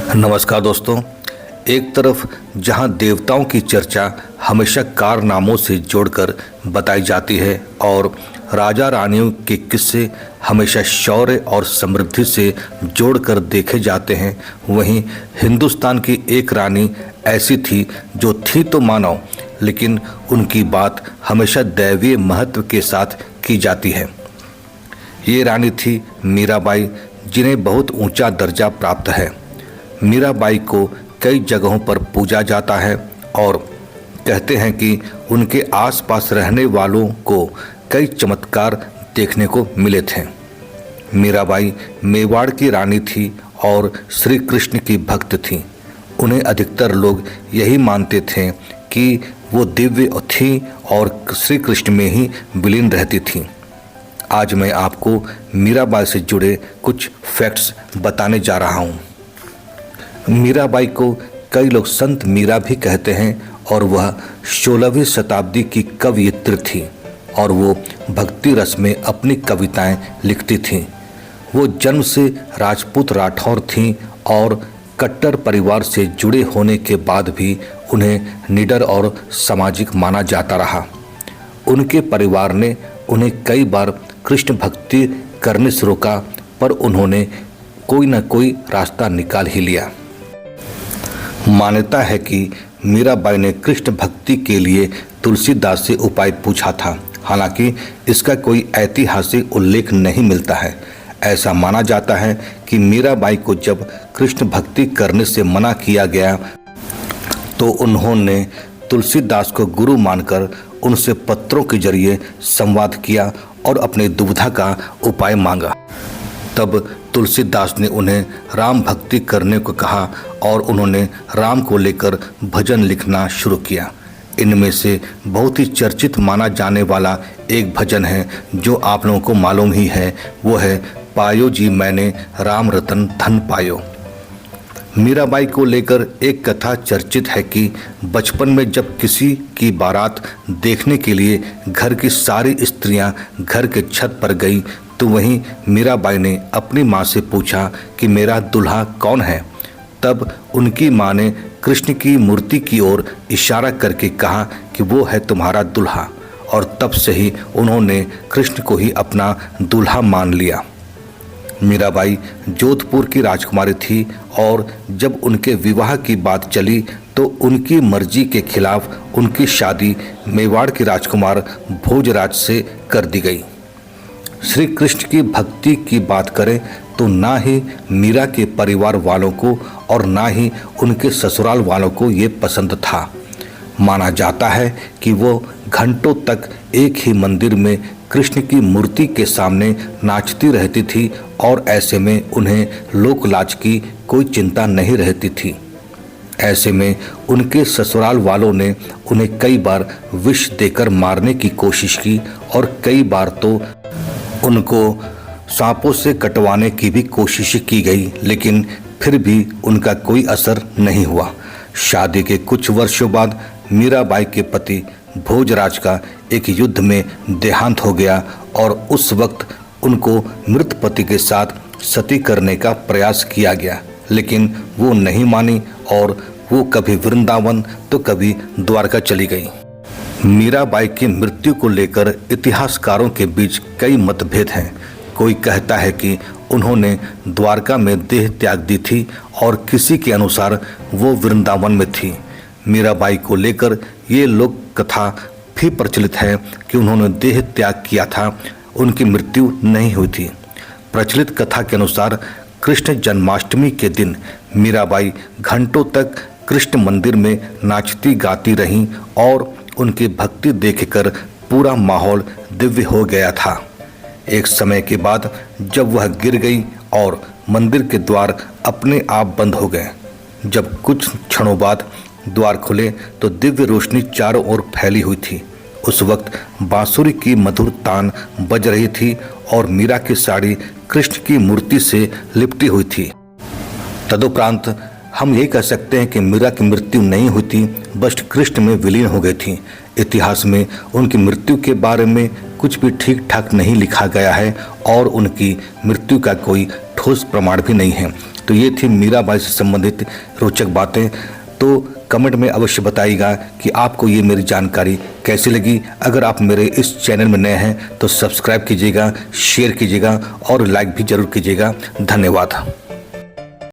नमस्कार दोस्तों। एक तरफ जहां देवताओं की चर्चा हमेशा कारनामों से जोड़कर बताई जाती है और राजा रानियों के किस्से हमेशा शौर्य और समृद्धि से जोड़कर देखे जाते हैं, वहीं हिंदुस्तान की एक रानी ऐसी थी जो थी तो मानव, लेकिन उनकी बात हमेशा दैवीय महत्व के साथ की जाती है। ये रानी थी मीराबाई, जिन्हें बहुत ऊंचा दर्जा प्राप्त है। मीराबाई को कई जगहों पर पूजा जाता है और कहते हैं कि उनके आसपास रहने वालों को कई चमत्कार देखने को मिले थे। मीराबाई मेवाड़ की रानी थी और श्री कृष्ण की भक्त थी। उन्हें अधिकतर लोग यही मानते थे कि वो दिव्य थी और श्री कृष्ण में ही विलीन रहती थी। आज मैं आपको मीराबाई से जुड़े कुछ फैक्ट्स बताने जा रहा हूँ। मीराबाई को कई लोग संत मीरा भी कहते हैं और वह 16वीं शताब्दी की कवयित्री थी और वो भक्ति रस में अपनी कविताएं लिखती थीं। वो जन्म से राजपूत राठौर थीं और कट्टर परिवार से जुड़े होने के बाद भी उन्हें निडर और सामाजिक माना जाता रहा। उनके परिवार ने उन्हें कई बार कृष्ण भक्ति करने से रोका, पर उन्होंने कोई न कोई रास्ता निकाल ही लिया। मान्यता है कि मीराबाई ने कृष्ण भक्ति के लिए तुलसीदास से उपाय पूछा था। हालांकि इसका कोई ऐतिहासिक उल्लेख नहीं मिलता है। ऐसा माना जाता है कि मीराबाई को जब कृष्ण भक्ति करने से मना किया गया तो उन्होंने तुलसीदास को गुरु मानकर उनसे पत्रों के जरिए संवाद किया और अपनी दुविधा का उपाय मांगा। तब तुलसीदास ने उन्हें राम भक्ति करने को कहा और उन्होंने राम को लेकर भजन लिखना शुरू किया। इनमें से बहुत ही चर्चित माना जाने वाला एक भजन है जो आप लोगों को मालूम ही है, वो है पायो जी मैंने राम रतन धन पायो। मीराबाई को लेकर एक कथा चर्चित है कि बचपन में जब किसी की बारात देखने के लिए घर की सारी स्त्रियां घर के छत पर गई तो वहीं मीराबाई ने अपनी माँ से पूछा कि मेरा दूल्हा कौन है। तब उनकी माँ ने कृष्ण की मूर्ति की ओर इशारा करके कहा कि वो है तुम्हारा दूल्हा, और तब से ही उन्होंने कृष्ण को ही अपना दूल्हा मान लिया। मीराबाई जोधपुर की राजकुमारी थी और जब उनके विवाह की बात चली तो उनकी मर्जी के खिलाफ उनकी शादी मेवाड़ के राजकुमार भोजराज से कर दी गई। श्री कृष्ण की भक्ति की बात करें तो ना ही मीरा के परिवार वालों को और ना ही उनके ससुराल वालों को ये पसंद था। माना जाता है कि वो घंटों तक एक ही मंदिर में कृष्ण की मूर्ति के सामने नाचती रहती थी और ऐसे में उन्हें लोकलाज की कोई चिंता नहीं रहती थी। ऐसे में उनके ससुराल वालों ने उन्हें कई बार विष देकर मारने की कोशिश की और कई बार तो उनको सांपों से कटवाने की भी कोशिश की गई, लेकिन फिर भी उनका कोई असर नहीं हुआ। शादी के कुछ वर्षों बाद मीराबाई के पति भोजराज का एक युद्ध में देहांत हो गया और उस वक्त उनको मृत पति के साथ सती करने का प्रयास किया गया, लेकिन वो नहीं मानी और वो कभी वृंदावन तो कभी द्वारका चली गई। मीराबाई की मृत्यु को लेकर इतिहासकारों के बीच कई मतभेद हैं। कोई कहता है कि उन्होंने द्वारका में देह त्याग दी थी और किसी के अनुसार वो वृंदावन में थी। मीराबाई को लेकर ये लोक कथा भी प्रचलित है कि उन्होंने देह त्याग किया था, उनकी मृत्यु नहीं हुई थी। प्रचलित कथा के अनुसार कृष्ण जन्माष्टमी के दिन मीराबाई घंटों तक कृष्ण मंदिर में नाचती गाती रहीं और उनकी भक्ति देखकर पूरा माहौल दिव्य हो गया था। एक समय के बाद जब वह गिर गई और मंदिर के द्वार अपने आप बंद हो गए। जब कुछ क्षणों बाद द्वार खुले तो दिव्य रोशनी चारों ओर फैली हुई थी। उस वक्त बांसुरी की मधुर तान बज रही थी और मीरा की साड़ी कृष्ण की मूर्ति से लिपटी हुई थी। तदुपरांत हम यही कह सकते हैं कि मीरा की मृत्यु नहीं हुई थी, बस कृष्ण में विलीन हो गई थी। इतिहास में उनकी मृत्यु के बारे में कुछ भी ठीक ठाक नहीं लिखा गया है और उनकी मृत्यु का कोई ठोस प्रमाण भी नहीं है। तो ये थी मीराबाई से संबंधित रोचक बातें। तो कमेंट में अवश्य बताइएगा कि आपको ये मेरी जानकारी कैसी लगी। अगर आप मेरे इस चैनल में नए हैं तो सब्सक्राइब कीजिएगा, शेयर कीजिएगा और लाइक भी जरूर कीजिएगा। धन्यवाद।